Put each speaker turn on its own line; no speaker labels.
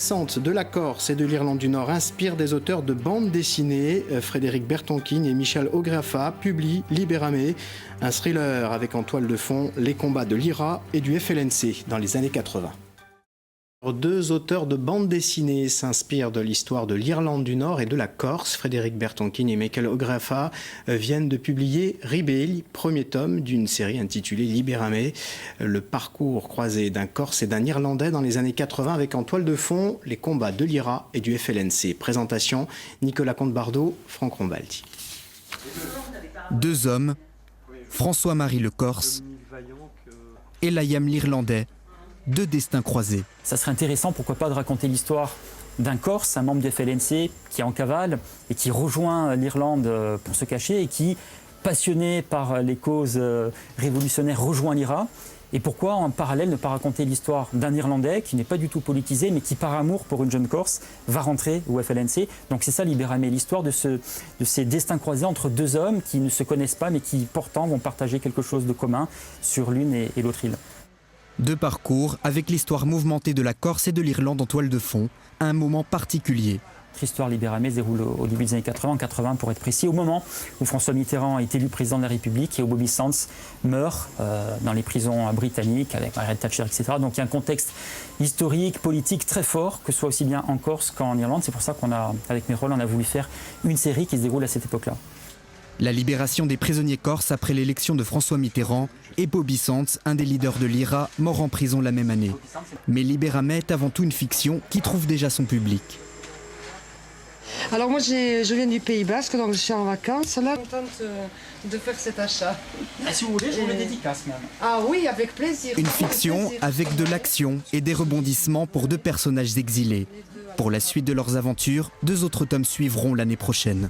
De la Corse et de l'Irlande du Nord inspire des auteurs de bandes dessinées. Frédéric Bertonkin et Michel Ografa publient Libéramé, un thriller avec en toile de fond les combats de l'IRA et du FLNC dans les années 80. Deux auteurs de bandes dessinées s'inspirent de l'histoire de l'Irlande du Nord et de la Corse. Frédéric Bertonkin et Michel Ografa viennent de publier Ribelli, premier tome d'une série intitulée Libéramé, le parcours croisé d'un Corse et d'un Irlandais dans les années 80 avec en toile de fond les combats de l'IRA et du FLNC. Présentation Nicolas Comte-Bardot, Franck Rombaldi.
Deux hommes, François-Marie le Corse et Layam l'Irlandais, deux destins croisés.
Ça serait intéressant, pourquoi pas, de raconter l'histoire d'un Corse, un membre du FLNC qui est en cavale et qui rejoint l'Irlande pour se cacher et qui, passionné par les causes révolutionnaires, rejoint l'IRA. Et pourquoi, en parallèle, ne pas raconter l'histoire d'un Irlandais qui n'est pas du tout politisé, mais qui, par amour pour une jeune Corse, va rentrer au FLNC. Donc c'est ça, Libéramé, l'histoire de ces destins croisés entre deux hommes qui ne se connaissent pas, mais qui, pourtant, vont partager quelque chose de commun sur l'une et l'autre île.
Deux parcours avec l'histoire mouvementée de la Corse et de l'Irlande en toile de fond, à un moment particulier.
L'histoire Libéramé se déroule au début des années 80, en 80 pour être précis, au moment où François Mitterrand est élu président de la République et où Bobby Sands meurt dans les prisons britanniques avec Margaret Thatcher, etc. Donc il y a un contexte historique, politique très fort, que ce soit aussi bien en Corse qu'en Irlande. C'est pour ça qu'on a, avec Mérol, on a voulu faire une série qui se déroule à cette époque-là.
La libération des prisonniers corses après l'élection de François Mitterrand et Bobby Sands, un des leaders de l'IRA, mort en prison la même année. Mais Libéramé est avant tout une fiction qui trouve déjà son public.
Alors moi je viens du Pays Basque, donc je suis en vacances. Là, je suis contente de faire cet achat.
Et si vous voulez, je vous le dédicace même.
Ah oui, avec plaisir.
Une fiction avec de l'action et des rebondissements pour deux personnages exilés. Pour la suite de leurs aventures, deux autres tomes suivront l'année prochaine.